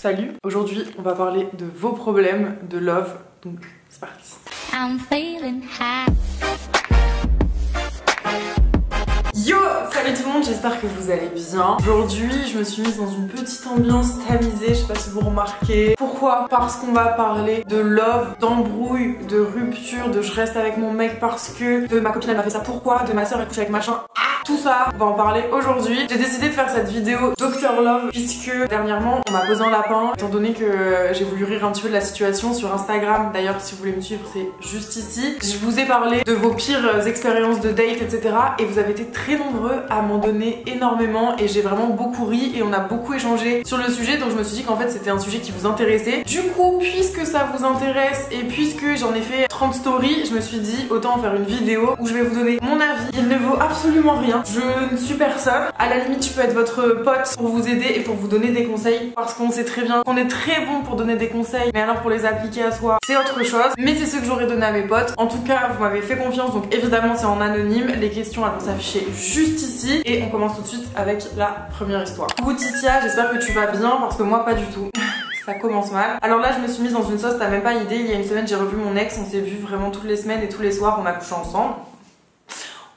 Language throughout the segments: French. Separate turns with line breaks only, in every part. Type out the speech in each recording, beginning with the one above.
Salut, aujourd'hui on va parler de vos problèmes de love, donc c'est parti. I'm feeling high. Yo, salut tout le monde, j'espère que vous allez bien. Aujourd'hui je me suis mise dans une petite ambiance tamisée, je sais pas si vous remarquez. Pourquoi? Parce qu'on va parler de love, d'embrouille, de rupture, de je reste avec mon mec parce que, de ma copine elle m'a fait ça pourquoi, de ma soeur elle couche avec machin. Tout ça, on va en parler aujourd'hui. J'ai décidé de faire cette vidéo Dr Love puisque dernièrement on m'a posé un lapin étant donné que j'ai voulu rire un petit peu de la situation sur Instagram. D'ailleurs si vous voulez me suivre c'est juste ici. Je vous ai parlé de vos pires expériences de date etc. et vous avez été très nombreux à m'en donner énormément et j'ai vraiment beaucoup ri et on a beaucoup échangé sur le sujet, donc je me suis dit qu'en fait c'était un sujet qui vous intéressait. Du coup puisque ça vous intéresse et puisque j'en ai fait 30 stories, je me suis dit autant en faire une vidéo où je vais vous donner mon avis. Il ne vaut absolument rien. Je ne suis personne. À la limite, je peux être votre pote pour vous aider et pour vous donner des conseils parce qu'on sait très bien qu'on est très bon pour donner des conseils, mais alors pour les appliquer à soi, c'est autre chose. Mais c'est ce que j'aurais donné à mes potes. En tout cas, vous m'avez fait confiance, donc évidemment, c'est en anonyme. Les questions, elles vont s'afficher juste ici. Et on commence tout de suite avec la première histoire. Coucou Titia, j'espère que tu vas bien parce que moi, pas du tout. Ça commence mal. Alors là je me suis mise dans une sauce, t'as même pas idée. Il y a une semaine j'ai revu mon ex, on s'est vu vraiment toutes les semaines et tous les soirs on a couché ensemble.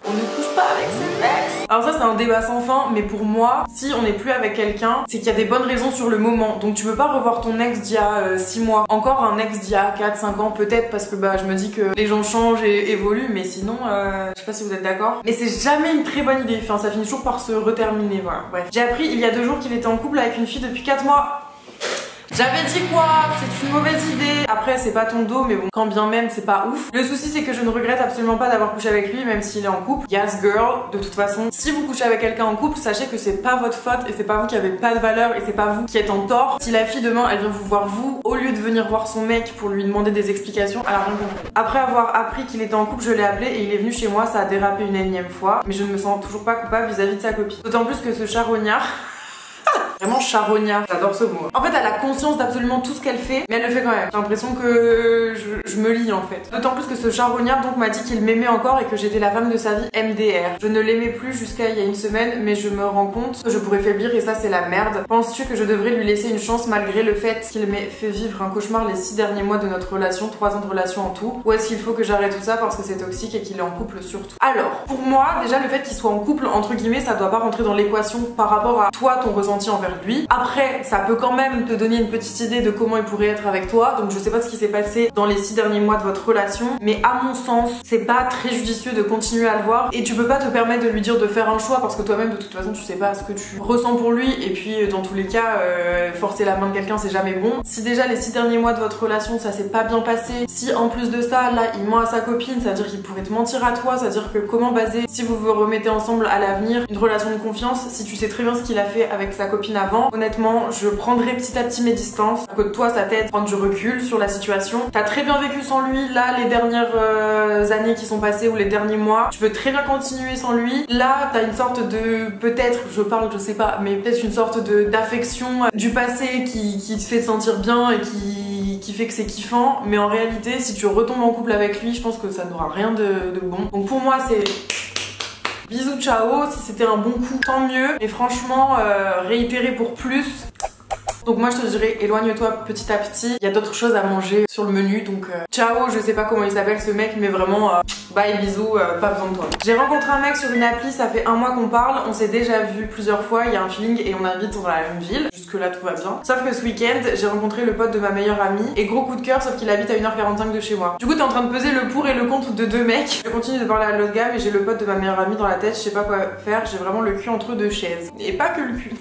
On ne couche pas avec ses ex. Alors ça c'est un débat sans fin, mais pour moi, si on n'est plus avec quelqu'un, c'est qu'il y a des bonnes raisons sur le moment. Donc tu peux pas revoir ton ex d'il y a 6 mois. Encore un ex d'il y a 4-5 ans peut-être, parce que bah je me dis que les gens changent et évoluent, mais sinon, je sais pas si vous êtes d'accord. Mais c'est jamais une très bonne idée, enfin ça finit toujours par se reterminer, voilà. Bref. J'ai appris il y a 2 jours qu'il était en couple avec une fille depuis 4 mois. J'avais dit quoi? C'est une mauvaise idée. Après c'est pas ton dos mais bon quand bien même c'est pas ouf. Le souci c'est que je ne regrette absolument pas d'avoir couché avec lui même s'il est en couple. Yes girl, de toute façon si vous couchez avec quelqu'un en couple, sachez que c'est pas votre faute et c'est pas vous qui avez pas de valeur et c'est pas vous qui êtes en tort. Si la fille demain elle vient vous voir vous, au lieu de venir voir son mec pour lui demander des explications, elle a rien compris. Après avoir appris qu'il était en couple, je l'ai appelé et il est venu chez moi, ça a dérapé une énième fois, mais je ne me sens toujours pas coupable vis-à-vis de sa copine. D'autant plus que ce charognard vraiment charognard, j'adore ce mot. En fait elle a conscience d'absolument tout ce qu'elle fait, mais elle le fait quand même. J'ai l'impression que je me lie en fait. D'autant plus que ce charognard donc m'a dit qu'il m'aimait encore et que j'étais la femme de sa vie MDR. Je ne l'aimais plus jusqu'à il y a une semaine, mais je me rends compte que je pourrais faiblir et ça c'est la merde. Penses-tu que je devrais lui laisser une chance malgré le fait qu'il m'ait fait vivre un cauchemar les 6 derniers mois de notre relation, 3 ans de relation en tout? Ou est-ce qu'il faut que j'arrête tout ça parce que c'est toxique et qu'il est en couple surtout? Alors, pour moi, déjà le fait qu'il soit en couple, entre guillemets, ça doit pas rentrer dans l'équation par rapport à toi, ton ressenti envers lui. Après, ça peut quand même te donner une petite idée de comment il pourrait être avec toi. Donc je sais pas ce qui s'est passé dans les 6 derniers mois de votre relation, mais à mon sens, c'est pas très judicieux de continuer à le voir et tu peux pas te permettre de lui dire de faire un choix parce que toi-même de toute façon tu sais pas ce que tu ressens pour lui et puis dans tous les cas, forcer la main de quelqu'un c'est jamais bon. Si déjà les 6 derniers mois de votre relation ça s'est pas bien passé, si en plus de ça là il ment à sa copine, ça veut dire qu'il pourrait te mentir à toi, ça veut dire que comment baser si vous vous remettez ensemble à l'avenir une relation de confiance si tu sais très bien ce qu'il a fait avec sa copine avant? Honnêtement, je prendrai petit à petit mes distances pour que toi ça t'aide à prendre du recul sur la situation. T'as très bien vécu sans lui, là les dernières années qui sont passées ou les derniers mois, tu peux très bien continuer sans lui. Là t'as une sorte de, peut-être, je parle, je sais pas, mais peut-être une sorte d'affection du passé qui te fait te sentir bien et qui fait que c'est kiffant, mais en réalité si tu retombes en couple avec lui, je pense que ça n'aura rien de bon. Donc pour moi c'est bisous, ciao, si c'était un bon coup, tant mieux. Mais franchement, réitérer pour plus. Donc moi je te dirais éloigne-toi petit à petit. Il y a d'autres choses à manger sur le menu, donc ciao, je sais pas comment il s'appelle ce mec, mais vraiment bye, bisous, pas besoin de toi. J'ai rencontré un mec sur une appli, ça fait 1 mois qu'on parle, on s'est déjà vu plusieurs fois, il y a un feeling et on habite dans la même ville. Jusque là tout va bien. Sauf que ce week-end, j'ai rencontré le pote de ma meilleure amie et gros coup de cœur, sauf qu'il habite à 1h45 de chez moi. Du coup t'es en train de peser le pour et le contre de 2 mecs. Je continue de parler à l'autre gars, mais j'ai le pote de ma meilleure amie dans la tête, je sais pas quoi faire, j'ai vraiment le cul entre 2 chaises. Et pas que le cul.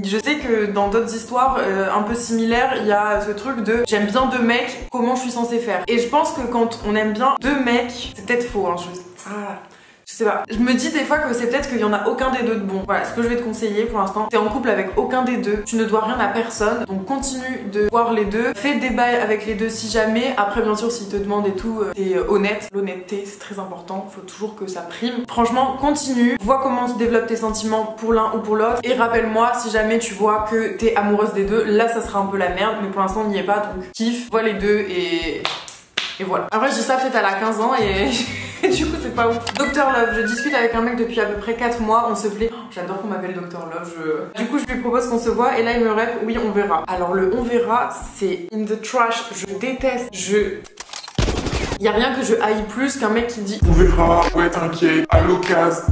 Je sais que dans d'autres histoires un peu similaires, il y a ce truc de j'aime bien 2 mecs, comment je suis censée faire? Et je pense que quand on aime bien 2 mecs, c'est peut-être faux, hein, je sais pas. Je me dis des fois que c'est peut-être qu'il y en a aucun des deux de bon. Voilà, ce que je vais te conseiller pour l'instant, t'es en couple avec aucun des deux, tu ne dois rien à personne, donc continue de voir les deux, fais des bails avec les deux si jamais. Après bien sûr s'ils te demandent et tout, t'es honnête. L'honnêteté c'est très important, faut toujours que ça prime. Franchement continue, vois comment se développent tes sentiments pour l'un ou pour l'autre et rappelle-moi si jamais tu vois que t'es amoureuse des deux, là ça sera un peu la merde, mais pour l'instant on n'y est pas, donc kiffe, vois les deux et voilà. Après je dis ça peut-être elle a 15 ans et Et du coup c'est pas ouf. Dr Love, je discute avec un mec depuis à peu près 4 mois, on se plaît. Oh, j'adore qu'on m'appelle Dr Love. Du coup je lui propose qu'on se voit et là il me répond oui on verra. Alors le on verra c'est in the trash, je déteste, y a rien que je haïs plus qu'un mec qui dit
on verra, ouais t'inquiète, à l'occasion.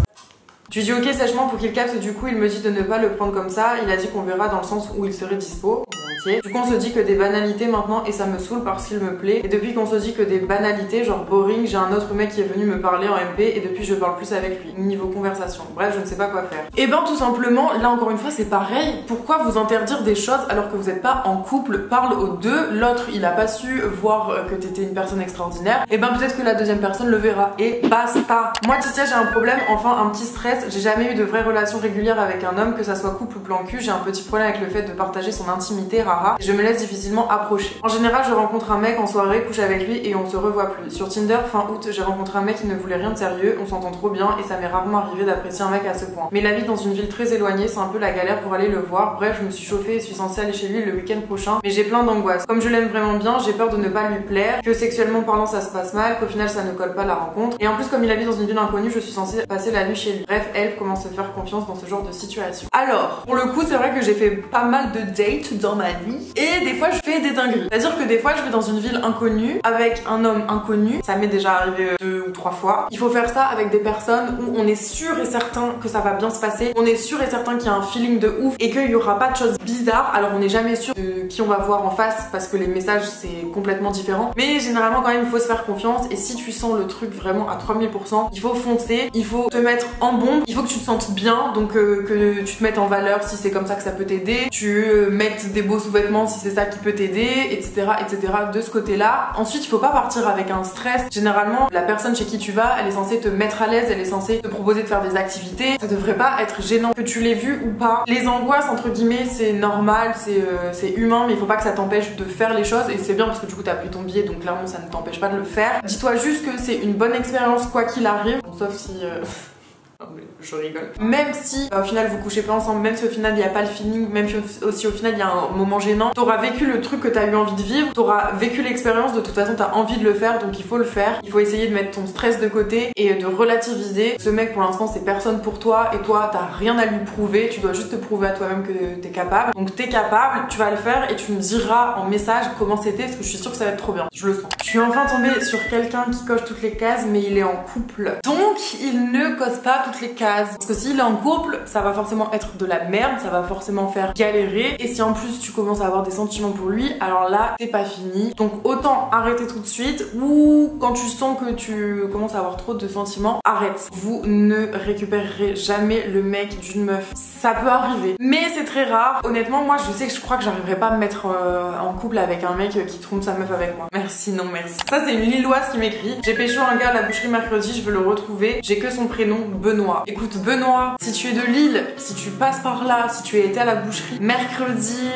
Je lui dis ok sèchement pour qu'il capte, du coup il me dit de ne pas le prendre comme ça, il a dit qu'on verra dans le sens où il serait dispo. Du coup on se dit que des banalités maintenant et ça me saoule parce qu'il me plaît. Et depuis qu'on se dit que des banalités genre boring, j'ai un autre mec qui est venu me parler en MP et depuis je parle plus avec lui. Niveau conversation. Bref je ne sais pas quoi faire. Et ben tout simplement là encore une fois c'est pareil. Pourquoi vous interdire des choses alors que vous n'êtes pas en couple? Parle aux deux. L'autre il a pas su voir que t'étais une personne extraordinaire. Et ben peut-être que la deuxième personne le verra. Et basta. Moi Titia j'ai un problème, enfin un petit stress. J'ai jamais eu de vraie relation régulière avec un homme, que ça soit couple ou plan cul. J'ai un petit problème avec le fait de partager son intimité. Je me laisse difficilement approcher. En général, je rencontre un mec en soirée, couche avec lui et on se revoit plus. Sur Tinder, fin août, j'ai rencontré un mec qui ne voulait rien de sérieux, on s'entend trop bien et ça m'est rarement arrivé d'apprécier un mec à ce point. Mais la vie dans une ville très éloignée, c'est un peu la galère pour aller le voir. Bref, je me suis chauffée et suis censée aller chez lui le week-end prochain, mais j'ai plein d'angoisse. Comme je l'aime vraiment bien, j'ai peur de ne pas lui plaire, que sexuellement parlant ça se passe mal, qu'au final ça ne colle pas la rencontre. Et en plus, comme il habite dans une ville inconnue, je suis censée passer la nuit chez lui. Bref, elle commence à se faire confiance dans ce genre de situation. Alors, pour le coup, c'est vrai que j'ai fait pas mal de dates dans ma vie. Et des fois je fais des dingueries. C'est-à-dire que des fois je vais dans une ville inconnue avec un homme inconnu. Ça m'est déjà arrivé 2 ou 3 fois. Il faut faire ça avec des personnes où on est sûr et certain que ça va bien se passer. On est sûr et certain qu'il y a un feeling de ouf et qu'il y aura pas de choses bizarres. Alors on n'est jamais sûr de qui on va voir en face parce que les messages c'est complètement différent. Mais généralement quand même il faut se faire confiance et si tu sens le truc vraiment à 3000%, il faut foncer, il faut te mettre en bombe, il faut que tu te sentes bien, donc que tu te mettes en valeur si c'est comme ça que ça peut t'aider, tu mettes des beaux sous-vêtements si c'est ça qui peut t'aider, etc., etc. de ce côté-là. Ensuite, il faut pas partir avec un stress. Généralement, la personne chez qui tu vas, elle est censée te mettre à l'aise, elle est censée te proposer de faire des activités. Ça devrait pas être gênant que tu l'aies vu ou pas. Les angoisses, entre guillemets, c'est normal, c'est humain, mais il faut pas que ça t'empêche de faire les choses et c'est bien parce que du coup, t'as pris ton billet, donc clairement, ça ne t'empêche pas de le faire. Dis-toi juste que c'est une bonne expérience quoi qu'il arrive, bon, sauf si... Je rigole. Même si au final vous couchez pas ensemble, même si au final il n'y a pas le feeling, même si au final il y a un moment gênant, t'auras vécu le truc que t'as eu envie de vivre, t'auras vécu l'expérience, de toute façon t'as envie de le faire, donc il faut le faire. Il faut essayer de mettre ton stress de côté et de relativiser. Ce mec pour l'instant c'est personne pour toi et toi t'as rien à lui prouver, tu dois juste te prouver à toi-même que t'es capable. Donc t'es capable, tu vas le faire et tu me diras en message comment c'était parce que je suis sûre que ça va être trop bien. Je le sens. Je suis enfin tombée sur quelqu'un qui coche toutes les cases mais il est en couple. Donc il ne coche pas toutes les cases. Parce que s'il est en couple, ça va forcément être de la merde, ça va forcément faire galérer. Et si en plus tu commences à avoir des sentiments pour lui, alors là, c'est pas fini. Donc autant arrêter tout de suite ou quand tu sens que tu commences à avoir trop de sentiments, arrête. Vous ne récupérerez jamais le mec d'une meuf. Ça peut arriver, mais c'est très rare. Honnêtement, moi je sais que je crois que j'arriverai pas à me mettre en couple avec un mec qui trompe sa meuf avec moi. Merci, non merci. Ça c'est une Lilloise qui m'écrit. J'ai pécho un gars à la boucherie mercredi, je veux le retrouver. J'ai que son prénom, Benoît. Écoute Benoît, si tu es de Lille, si tu passes par là, si tu as été à la boucherie mercredi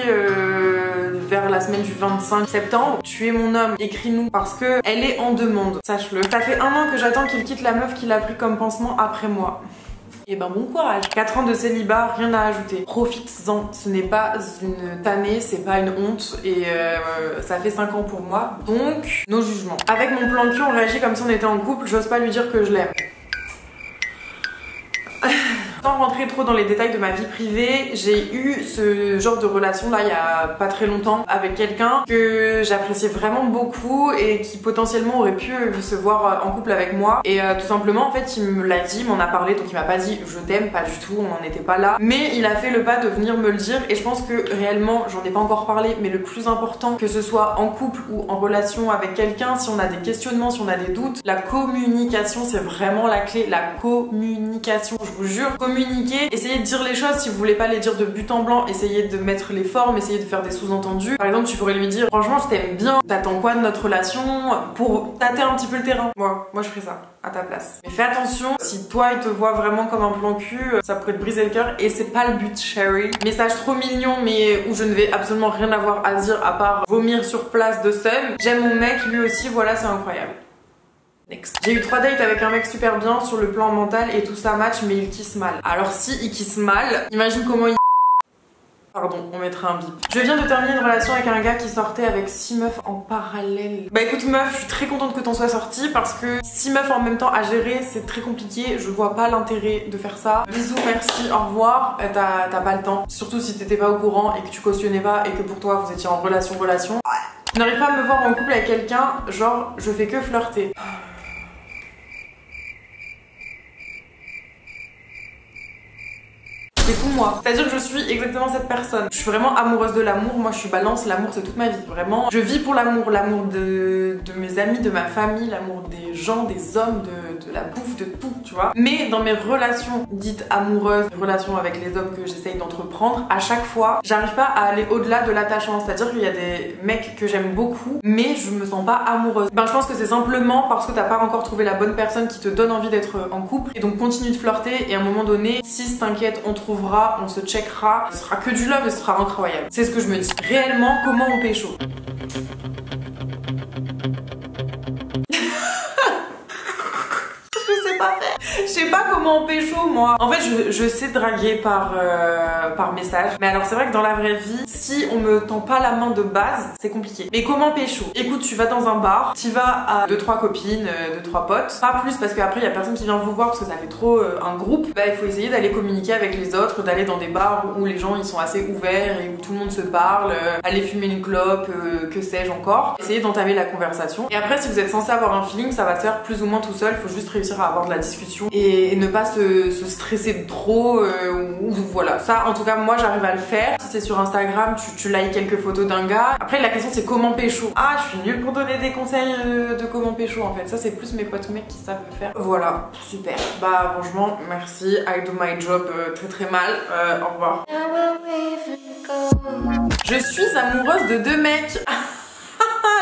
vers la semaine du 25 septembre, tu es mon homme, écris-nous parce que elle est en demande, sache-le. Ça fait 1 an que j'attends qu'il quitte la meuf qu'il a pris comme pansement après moi. Et ben bon courage. 4 ans de célibat, rien à ajouter. Profites-en, ce n'est pas une tannée, c'est pas une honte et ça fait 5 ans pour moi, donc nos jugements. Avec mon plan de cul, on réagit comme si on était en couple, j'ose pas lui dire que je l'aime. Sans rentrer trop dans les détails de ma vie privée, j'ai eu ce genre de relation là il y a pas très longtemps avec quelqu'un que j'appréciais vraiment beaucoup et qui potentiellement aurait pu se voir en couple avec moi et tout simplement en fait il me l'a dit, il m'en a parlé, donc il m'a pas dit je t'aime, pas du tout, on n'en était pas là, mais il a fait le pas de venir me le dire et je pense que réellement, j'en ai pas encore parlé, mais le plus important, que ce soit en couple ou en relation avec quelqu'un, si on a des questionnements, si on a des doutes, la communication c'est vraiment la clé, la communication, je vous jure, communiquer, essayez de dire les choses, si vous voulez pas les dire de but en blanc, essayez de mettre les formes, essayez de faire des sous-entendus. Par exemple, tu pourrais lui dire franchement je t'aime bien, t'attends quoi de notre relation, pour tâter un petit peu le terrain. Moi je ferais ça à ta place. Mais fais attention, si toi il te voit vraiment comme un plan cul, ça pourrait te briser le cœur et c'est pas le but, chérie. Message trop mignon mais où je ne vais absolument rien avoir à dire à part vomir sur place de seum. J'aime mon mec, lui aussi, voilà, c'est incroyable. Next. J'ai eu 3 dates avec un mec super bien sur le plan mental et tout ça match mais il kiss mal. Alors si il kiss mal, imagine comment il... Pardon, on mettra un bip. Je viens de terminer une relation avec un gars qui sortait avec 6 meufs en parallèle. Bah écoute meuf, je suis très contente que t'en sois sortie parce que 6 meufs en même temps à gérer, c'est très compliqué. Je vois pas l'intérêt de faire ça. Bisous, merci, au revoir. T'as pas le temps. Surtout si t'étais pas au courant et que tu cautionnais pas et que pour toi vous étiez en relation. Je n'arrive pas à me voir en couple avec quelqu'un, genre je fais que flirter. C'est tout moi. C'est-à-dire que je suis exactement cette personne. Je suis vraiment amoureuse de l'amour. Moi je suis balance, l'amour c'est toute ma vie. Vraiment, je vis pour l'amour. L'amour de mes amis, de ma famille, l'amour des gens, des hommes, de la bouffe, de tout, tu vois. Mais dans mes relations dites amoureuses, les relations avec les hommes que j'essaye d'entreprendre, à chaque fois, j'arrive pas à aller au-delà de l'attachement. C'est-à-dire qu'il y a des mecs que j'aime beaucoup, mais je me sens pas amoureuse. Ben je pense que c'est simplement parce que t'as pas encore trouvé la bonne personne qui te donne envie d'être en couple. Et donc continue de flirter et à un moment donné, si t'inquiète, on trouvera, on se checkera, ce sera que du love et ce sera incroyable. C'est ce que je me dis. Réellement, comment on pécho? Je sais pas comment on pécho moi. En fait je sais draguer par message. Mais alors c'est vrai que dans la vraie vie, si on me tend pas la main de base, c'est compliqué. Mais comment pécho? Écoute, tu vas dans un bar, tu vas à 2-3 copines, 2-3 potes. Pas plus parce qu'après il y a personne qui vient vous voir parce que ça fait trop un groupe. Bah il faut essayer d'aller communiquer avec les autres, d'aller dans des bars où les gens ils sont assez ouverts et où tout le monde se parle, aller fumer une clope, que sais-je encore. Essayer d'entamer la conversation. Et après si vous êtes censé avoir un feeling, ça va se faire plus ou moins tout seul. Faut juste réussir à avoir de la discussion et ne pas se stresser trop ou voilà. Ça en tout cas moi j'arrive à le faire. Si c'est sur Instagram, tu likes quelques photos d'un gars. Après la question c'est comment pécho. Ah je suis nulle pour donner des conseils de comment pécho en fait. Ça c'est plus mes potes mecs qui savent le faire. Voilà, super. Bah franchement merci, I do my job très très mal. Au revoir. Je suis amoureuse de 2 mecs.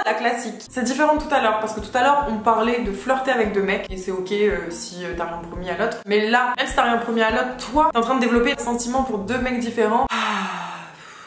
La classique. C'est différent de tout à l'heure parce que tout à l'heure on parlait de flirter avec 2 mecs et c'est ok si t'as rien promis à l'autre. Mais là, même si t'as rien promis à l'autre, toi t'es en train de développer un sentiment pour 2 mecs différents.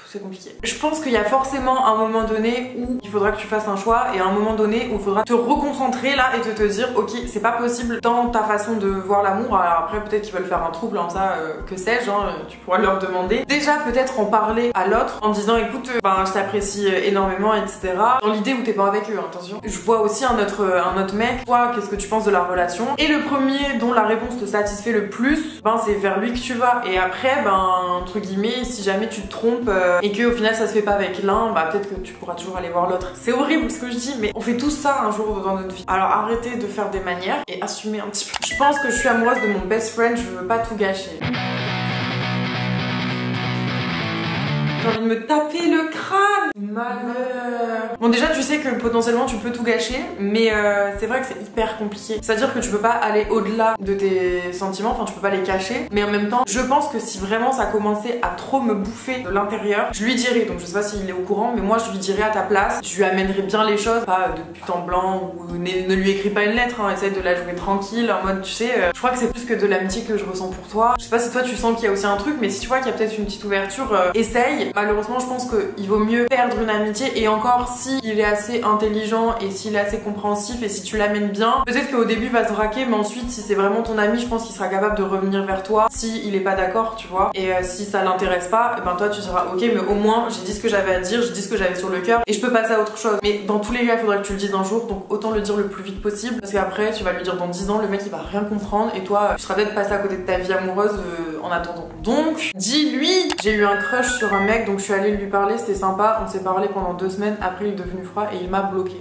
C'est compliqué. Je pense qu'il y a forcément un moment donné où il faudra que tu fasses un choix et un moment donné où il faudra te reconcentrer là et te dire ok c'est pas possible dans ta façon de voir l'amour. Alors après peut-être qu'ils veulent faire un trouble en ça, que sais-je, hein, tu pourras leur demander. Déjà peut-être en parler à l'autre en disant écoute ben je t'apprécie énormément etc. Dans l'idée où t'es pas avec eux, attention. Je vois aussi un autre mec, toi qu'est-ce que tu penses de la relation? Et le premier dont la réponse te satisfait le plus, ben c'est vers lui que tu vas. Et après ben entre guillemets si jamais tu te trompes et que au final ça se fait pas avec l'un, bah peut-être que tu pourras toujours aller voir l'autre. C'est horrible ce que je dis, mais on fait tout ça un jour dans notre vie. Alors arrêtez de faire des manières et assumez un petit peu. Je pense que je suis amoureuse de mon best friend, je veux pas tout gâcher. J'ai envie de me taper le crâne. Malheur. Bon déjà tu sais que potentiellement tu peux tout gâcher, mais c'est vrai que c'est hyper compliqué. C'est-à-dire que tu peux pas aller au-delà de tes sentiments, enfin tu peux pas les cacher. Mais en même temps, je pense que si vraiment ça commençait à trop me bouffer de l'intérieur, je lui dirais, donc je sais pas s'il est au courant, mais moi je lui dirais à ta place, je lui amènerais bien les choses, pas de but en blanc ou ne lui écris pas une lettre, hein, essaye de la jouer tranquille, en mode tu sais, je crois que c'est plus que de l'amitié que je ressens pour toi. Je sais pas si toi tu sens qu'il y a aussi un truc, mais si tu vois qu'il y a peut-être une petite ouverture, essaye. Malheureusement je pense qu'il vaut mieux perdre une amitié et encore si il est assez intelligent et s'il est assez compréhensif et si tu l'amènes bien, peut-être qu'au début il va se braquer mais ensuite si c'est vraiment ton ami je pense qu'il sera capable de revenir vers toi si il est pas d'accord tu vois et si ça l'intéresse pas et ben toi tu diras ok mais au moins j'ai dit ce que j'avais à dire, j'ai dit ce que j'avais sur le cœur et je peux passer à autre chose. Mais dans tous les cas il faudrait que tu le dises un jour donc autant le dire le plus vite possible parce qu'après tu vas lui dire dans 10 ans le mec il va rien comprendre et toi tu seras peut-être passé à côté de ta vie amoureuse en attendant. Donc dis-lui j'ai eu un crush sur un mec donc je suis allée lui parler, c'était sympa, on s'est parlé pendant 2 semaines, après il est devenu froid et il m'a bloqué.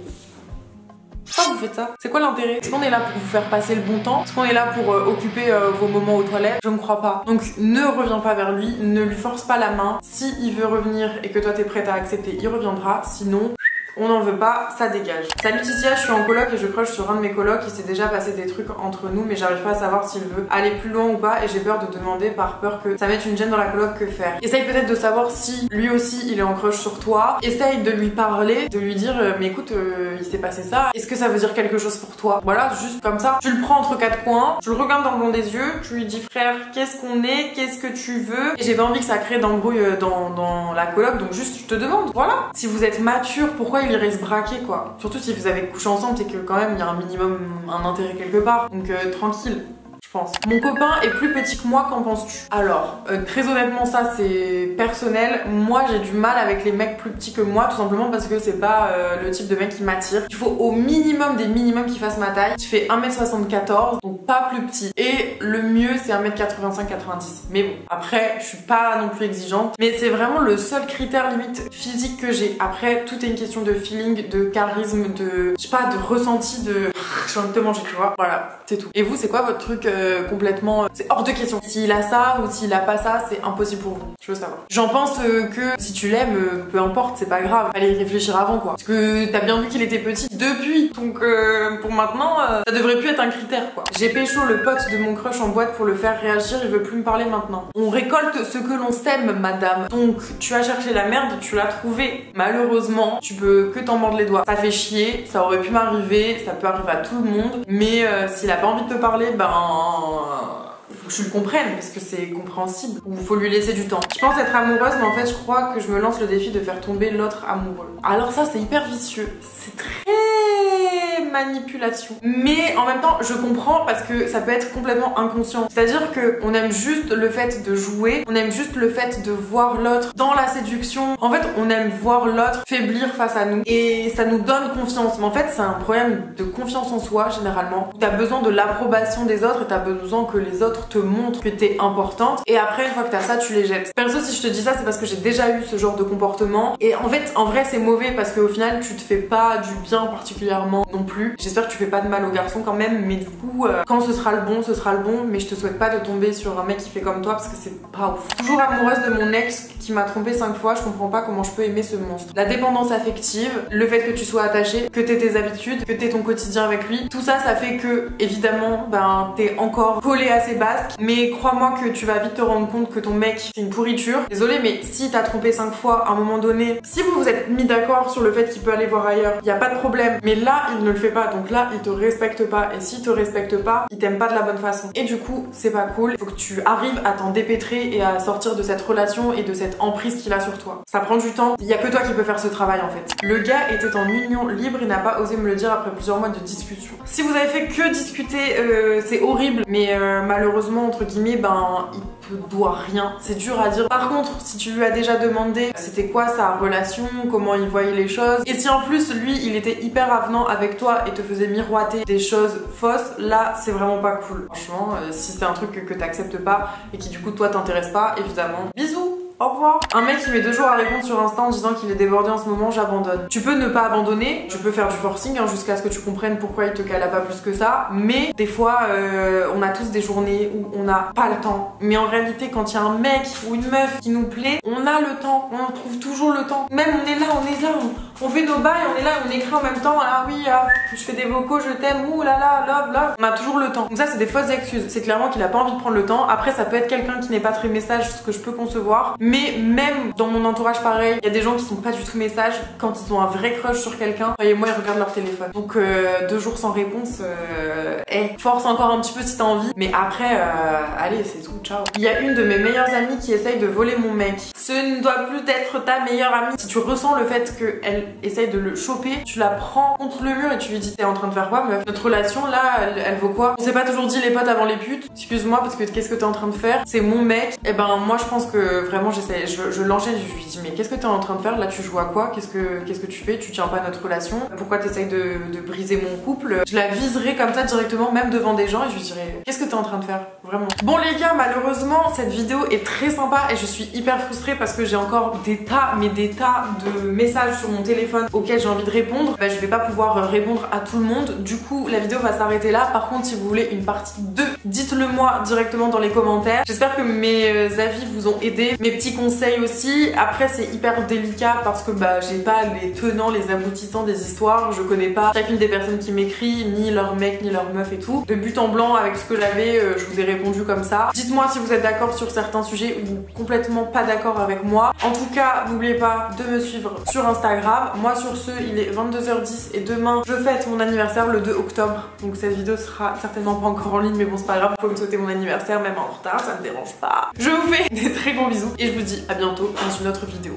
Pourquoi vous faites ça? C'est quoi l'intérêt? Est-ce qu'on est là pour vous faire passer le bon temps? Est-ce qu'on est là pour occuper vos moments aux toilettes? Je ne crois pas. Donc ne reviens pas vers lui, ne lui force pas la main. Si il veut revenir et que toi t'es prête à accepter, il reviendra. Sinon, on n'en veut pas, ça dégage. Salut Titia, je suis en coloc et je crush sur un de mes colocs. Il s'est déjà passé des trucs entre nous mais j'arrive pas à savoir s'il veut aller plus loin ou pas et j'ai peur de demander par peur que ça mette une gêne dans la coloc. Que faire? Essaye peut-être de savoir si lui aussi il est en crush sur toi. Essaye de lui parler, de lui dire mais écoute il s'est passé ça, est-ce que ça veut dire quelque chose pour toi? Voilà, juste comme ça. Tu le prends entre 4 coins, tu le regardes dans le blanc des yeux, tu lui dis frère qu'est-ce qu'on est, qu'est-ce que tu veux? Et j'ai pas envie que ça crée d'embrouille dans la coloc donc juste je te demande, voilà. Si vous êtes mature, pourquoi il irait se braquer quoi? Surtout si vous avez couché ensemble, c'est que quand même il y a un minimum, un intérêt quelque part. Donc tranquille. je pense. Mon copain est plus petit que moi, qu'en penses-tu? Alors, très honnêtement, ça c'est personnel. Moi j'ai du mal avec les mecs plus petits que moi, tout simplement parce que c'est pas le type de mec qui m'attire. Il faut au minimum des minimums qui fassent ma taille. Je fais 1m74, donc pas plus petit. Et le mieux c'est 1m85-90. Mais bon, après je suis pas non plus exigeante. Mais c'est vraiment le seul critère limite physique que j'ai. Après, tout est une question de feeling, de charisme, de, je sais pas, de ressenti, de j'ai envie de te manger, tu vois. Voilà, c'est tout. Et vous, c'est quoi votre truc complètement... c'est hors de question. S'il a ça ou s'il a pas ça, c'est impossible pour vous. Je veux savoir. J'en pense que si tu l'aimes, peu importe, c'est pas grave. Fallait y réfléchir avant, quoi. Parce que t'as bien vu qu'il était petit depuis. Donc pour maintenant, ça devrait plus être un critère, quoi. J'ai pécho le pote de mon crush en boîte pour le faire réagir, il veut plus me parler maintenant. On récolte ce que l'on sème, madame. Donc tu as cherché la merde, tu l'as trouvée. Malheureusement, tu peux que t'en mordre les doigts. Ça fait chier, ça aurait pu m'arriver, ça peut arriver à tout le monde. Mais s'il a pas envie de te parler, ben... faut que tu le comprennes parce que c'est compréhensible, ou faut lui laisser du temps. Je pense être amoureuse, mais en fait je crois que je me lance le défi de faire tomber l'autre amoureux. Alors ça c'est hyper vicieux, c'est très manipulation. Mais en même temps je comprends parce que ça peut être complètement inconscient. C'est-à-dire que on aime juste le fait de jouer, on aime juste le fait de voir l'autre dans la séduction. En fait on aime voir l'autre faiblir face à nous et ça nous donne confiance. Mais en fait c'est un problème de confiance en soi généralement. T'as besoin de l'approbation des autres et t'as besoin que les autres te montrent que t'es importante. Et après une fois que t'as ça tu les jettes. Perso si je te dis ça c'est parce que j'ai déjà eu ce genre de comportement. Et en fait en vrai c'est mauvais parce qu'au final tu te fais pas du bien particulièrement non plus. J'espère que tu fais pas de mal aux garçons quand même, mais du coup quand ce sera le bon, ce sera le bon. Mais je te souhaite pas de tomber sur un mec qui fait comme toi parce que c'est pas ouf. Toujours amoureuse de mon ex qui m'a trompé 5 fois, je comprends pas comment je peux aimer ce monstre. La dépendance affective, le fait que tu sois attaché, que t'aies tes habitudes, que t'aies ton quotidien avec lui, tout ça ça fait que évidemment ben t'es encore collé à ses basques. Mais crois-moi que tu vas vite te rendre compte que ton mec c'est une pourriture. Désolée mais si t'as trompé 5 fois à un moment donné, si vous vous êtes mis d'accord sur le fait qu'il peut aller voir ailleurs, y a pas de problème. Mais là il ne le fait pas, donc là il te respecte pas. Et s'il te respecte pas, il t'aime pas de la bonne façon. Et du coup c'est pas cool. Il faut que tu arrives à t'en dépêtrer et à sortir de cette relation et de cette emprise qu'il a sur toi. Ça prend du temps, il y a que toi qui peux faire ce travail en fait. Le gars était en union libre, il n'a pas osé me le dire après plusieurs mois de discussion. Si vous avez fait que discuter, c'est horrible, mais malheureusement entre guillemets ben il te doit rien. C'est dur à dire. Par contre si tu lui as déjà demandé c'était quoi sa relation, comment il voyait les choses, et si en plus lui il était hyper avenant avec toi et te faisait miroiter des choses fausses, là c'est vraiment pas cool. Franchement si c'est un truc que t'acceptes pas et qui du coup toi t'intéresse pas, évidemment bisous, au revoir. Un mec qui met 2 jours à répondre sur Insta en disant qu'il est débordé en ce moment, j'abandonne. Tu peux ne pas abandonner, tu peux faire du forcing jusqu'à ce que tu comprennes pourquoi il te cala pas plus que ça, mais des fois on a tous des journées où on n'a pas le temps. Mais en réalité quand il y a un mec ou une meuf qui nous plaît, on a le temps, on trouve toujours le temps. Même on est là, on fait nos bails, on est là, on écrit en même temps, ah oui, je fais des vocaux, je t'aime, ouh là là, love, love. On a toujours le temps. Donc ça c'est des fausses excuses, c'est clairement qu'il a pas envie de prendre le temps. Après ça peut être quelqu'un qui n'est pas très message, ce que je peux concevoir. Mais même dans mon entourage pareil, il y a des gens qui sont pas du tout messages. Quand ils ont un vrai crush sur quelqu'un, croyez-moi ils regardent leur téléphone. Donc 2 jours sans réponse, force encore un petit peu si t'as envie. Mais après, allez c'est tout, ciao. Il y a une de mes meilleures amies qui essaye de voler mon mec. Ce ne doit plus être ta meilleure amie. Si tu ressens le fait qu'elle essaye de le choper, tu la prends contre le mur et tu lui dis t'es en train de faire quoi meuf? Notre relation là, elle vaut quoi? On s'est pas toujours dit les potes avant les putes. Excuse-moi parce que qu'est-ce que t'es en train de faire? C'est mon mec. Et ben moi je pense que vraiment j'essaie, je l'enchaîne, je lui dis mais qu'est-ce que t'es en train de faire là? Tu joues à quoi? Qu'est-ce que tu fais? Tu tiens pas notre relation? Pourquoi t'essayes de briser mon couple? Je la viserai comme ça directement, même devant des gens, et je lui dirai qu'est-ce que t'es en train de faire? Vraiment. Bon les gars, malheureusement cette vidéo est très sympa et je suis hyper frustrée parce que j'ai encore des tas de messages sur mon téléphone auxquels j'ai envie de répondre. Bah, je vais pas pouvoir répondre à tout le monde. Du coup la vidéo va s'arrêter là. Par contre si vous voulez une partie 2, dites-le moi directement dans les commentaires. J'espère que mes avis vous ont aidé, mes petits conseils aussi. Après c'est hyper délicat parce que bah j'ai pas les tenants, les aboutissants des histoires. Je connais pas chacune des personnes qui m'écrivent, ni leur mec, ni leur meuf et tout. De but en blanc avec ce que j'avais, je vous ai répondu comme ça. Dites-moi si vous êtes d'accord sur certains sujets ou complètement pas d'accord avec moi. En tout cas, n'oubliez pas de me suivre sur Instagram. Moi sur ce, il est 22h10 et demain je fête mon anniversaire le 2 octobre. Donc cette vidéo sera certainement pas encore en ligne, mais bon c'est pas grave, vous pouvez me souhaiter mon anniversaire même en retard, ça me dérange pas. Je vous fais des très gros bisous et je vous dis à bientôt dans une autre vidéo.